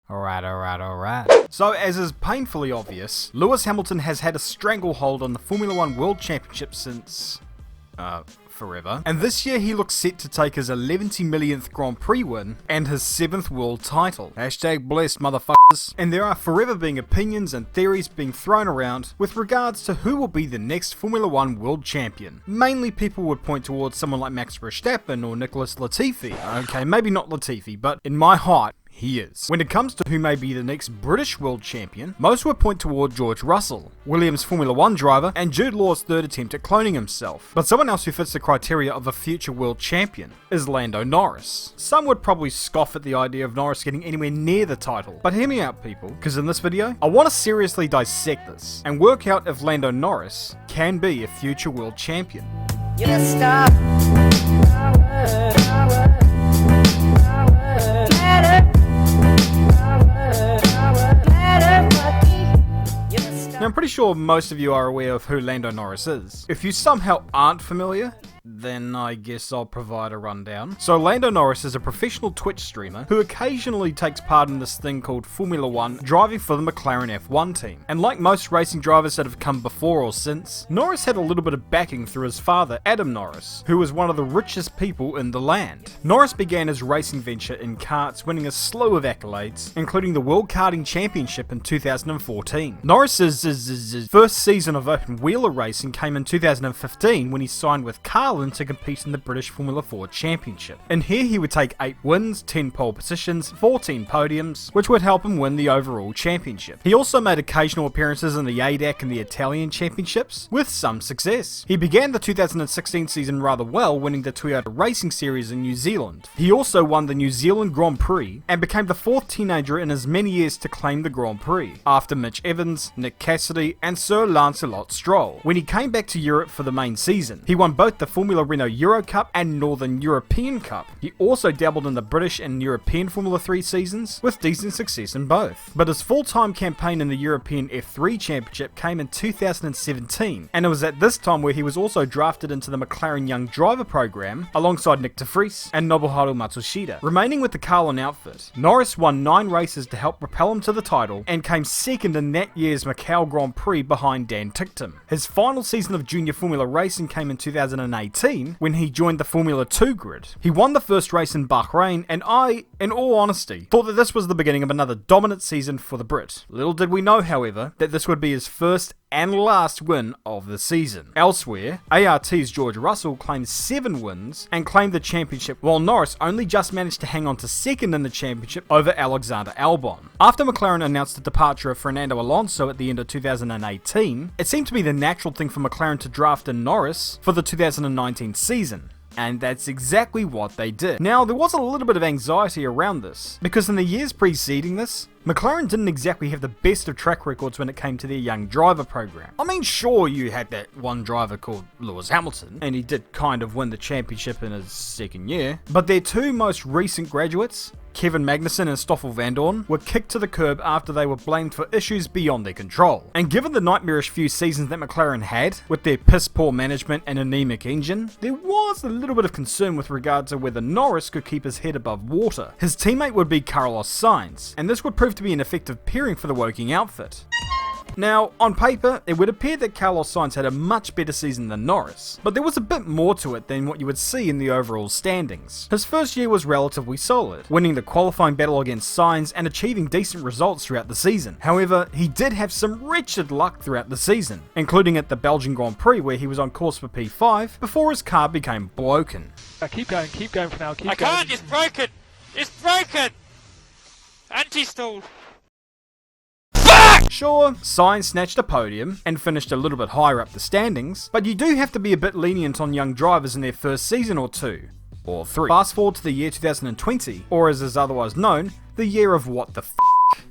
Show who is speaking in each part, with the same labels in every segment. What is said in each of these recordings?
Speaker 1: Alright. So, as is painfully obvious, Lewis Hamilton has had a stranglehold on the Formula 1 World Championship since... forever. And this year he looks set to take his 11 millionth Grand Prix win and his 7th world title. Hashtag blessed, motherfuckers. And there are forever being opinions and theories being thrown around with regards to who will be the next Formula 1 world champion. Mainly people would point towards someone like Max Verstappen or Nicholas Latifi. Okay, maybe not Latifi, but in my heart, he is. When it comes to who may be the next British world champion, most would point toward George Russell, Williams' Formula 1 driver, and Jude Law's third attempt at cloning himself. But someone else who fits the criteria of a future world champion is Lando Norris. Some would probably scoff at the idea of Norris getting anywhere near the title, but hear me out, people, because in this video, I want to seriously dissect this and work out if Lando Norris can be a future world champion. Now, I'm pretty sure most of you are aware of who Lando Norris is. If you somehow aren't familiar, then I guess I'll provide a rundown. So Lando Norris is a professional Twitch streamer who occasionally takes part in this thing called Formula 1, driving for the McLaren F1 team. And like most racing drivers that have come before or since, Norris had a little bit of backing through his father, Adam Norris, who was one of the richest people in the land. Norris began his racing venture in karts, winning a slew of accolades, including the World Karting Championship in 2014. Norris's first season of open wheeler racing came in 2015 when he signed with Carlin to compete in the British Formula 4 Championship. And here he would take 8 wins, 10 pole positions, 14 podiums, which would help him win the overall championship. He also made occasional appearances in the ADAC and the Italian championships, with some success. He began the 2016 season rather well, winning the Toyota Racing Series in New Zealand. He also won the New Zealand Grand Prix, and became the 4th teenager in as many years to claim the Grand Prix, after Mitch Evans, Nick Cassidy, and Sir Lancelot Stroll. When he came back to Europe for the main season, he won both the Formula Renault Euro Cup and Northern European Cup. He also dabbled in the British and European Formula 3 seasons, with decent success in both. But his full-time campaign in the European F3 Championship came in 2017, and it was at this time where he was also drafted into the McLaren Young Driver program, alongside Nick de Vries and Nobuharu Matsushita. Remaining with the Carlin outfit, Norris won 9 races to help propel him to the title, and came second in that year's Macau Grand Prix behind Dan Ticktum. His final season of junior Formula racing came in 2018, when he joined the Formula 2 grid. He won the first race in Bahrain, and I, in all honesty, thought that this was the beginning of another dominant season for the Brit. Little did we know, however, that this would be his first and last win of the season. Elsewhere, ART's George Russell claimed 7 wins and claimed the championship, while Norris only just managed to hang on to second in the championship over Alexander Albon. After McLaren announced the departure of Fernando Alonso at the end of 2018, it seemed to be the natural thing for McLaren to draft in Norris for the 2019 season. And that's exactly what they did. Now, there was a little bit of anxiety around this, because in the years preceding this, McLaren didn't exactly have the best of track records when it came to their young driver program. I mean, sure, you had that one driver called Lewis Hamilton, and he did kind of win the championship in his second year, but their 2 most recent graduates, Kevin Magnussen and Stoffel Vandoorne, were kicked to the curb after they were blamed for issues beyond their control. And given the nightmarish few seasons that McLaren had, with their piss-poor management and anemic engine, there was a little bit of concern with regard to whether Norris could keep his head above water. His teammate would be Carlos Sainz, and this would prove to be an effective pairing for the Woking outfit. Now, on paper, it would appear that Carlos Sainz had a much better season than Norris, but there was a bit more to it than what you would see in the overall standings. His first year was relatively solid, winning the qualifying battle against Sainz and achieving decent results throughout the season. However, he did have some wretched luck throughout the season, including at the Belgian Grand Prix where he was on course for P5 before his car became broken.
Speaker 2: Keep going for now, keep going.
Speaker 3: I can't, it's broken! It's broken! Anti-stalled.
Speaker 1: Sure, Sainz snatched a podium and finished a little bit higher up the standings, but you do have to be a bit lenient on young drivers in their first season or 2, or 3. Fast forward to the year 2020, or as is otherwise known, the year of what the f***.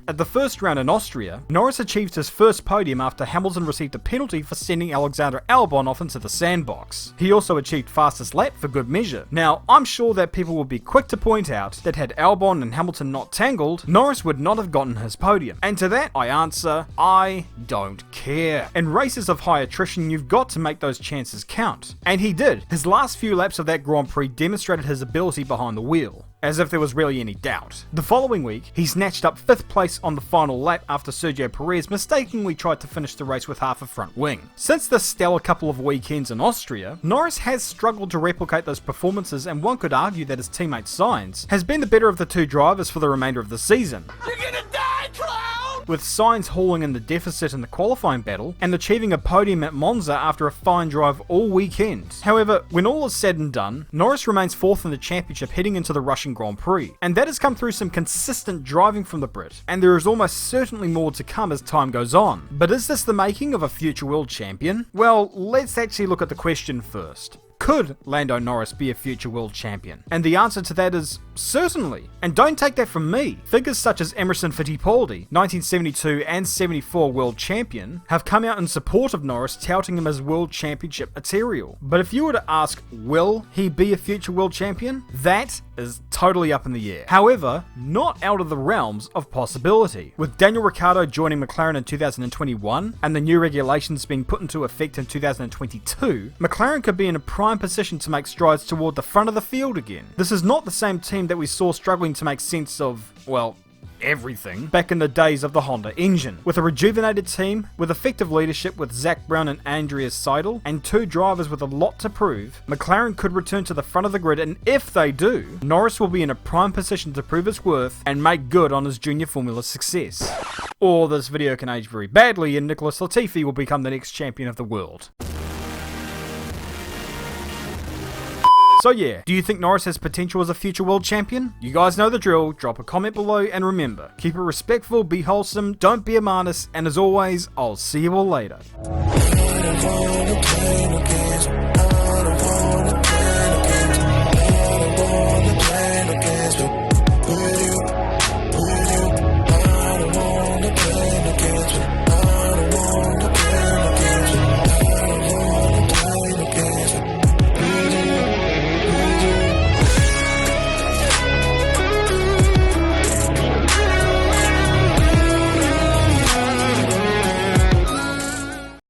Speaker 1: At the first round in Austria, Norris achieved his first podium after Hamilton received a penalty for sending Alexander Albon off into the sandbox. He also achieved fastest lap for good measure. Now, I'm sure that people will be quick to point out that had Albon and Hamilton not tangled, Norris would not have gotten his podium. And to that, I answer, I don't care. In races of high attrition, you've got to make those chances count. And he did. His last few laps of that Grand Prix demonstrated his ability behind the wheel. as if there was really any doubt. The following week, he snatched up 5th place on the final lap after Sergio Perez mistakenly tried to finish the race with half a front wing. Since this stellar couple of weekends in Austria, Norris has struggled to replicate those performances, and one could argue that his teammate Sainz has been the better of the two drivers for the remainder of the season. You're gonna die, clown! With Sainz hauling in the deficit in the qualifying battle and achieving a podium at Monza after a fine drive all weekend. However, when all is said and done, Norris remains 4th in the championship heading into the Russian Grand Prix, and that has come through some consistent driving from the Brit, and there is almost certainly more to come as time goes on. But is this the making of a future world champion? Well, let's actually look at the question first. Could Lando Norris be a future world champion? And the answer to that is certainly. And don't take that from me. Figures such as Emerson Fittipaldi, 1972 and 74 world champion, have come out in support of Norris, touting him as world championship material. But if you were to ask, will he be a future world champion? That is totally up in the air. However, not out of the realms of possibility. With Daniel Ricciardo joining McLaren in 2021 and the new regulations being put into effect in 2022, McLaren could be in a prime position to make strides toward the front of the field again. This is not the same team that we saw struggling to make sense of, well, everything back in the days of the Honda engine. With a rejuvenated team, with effective leadership with Zach Brown and Andreas Seidel, and 2 drivers with a lot to prove, McLaren could return to the front of the grid, and if they do, Norris will be in a prime position to prove his worth and make good on his junior formula success. Or this video can age very badly and Nicholas Latifi will become the next champion of the world. So yeah, do you think Norris has potential as a future world champion? You guys know the drill, drop a comment below, and remember, keep it respectful, be wholesome, don't be a martyr, and as always, I'll see you all later.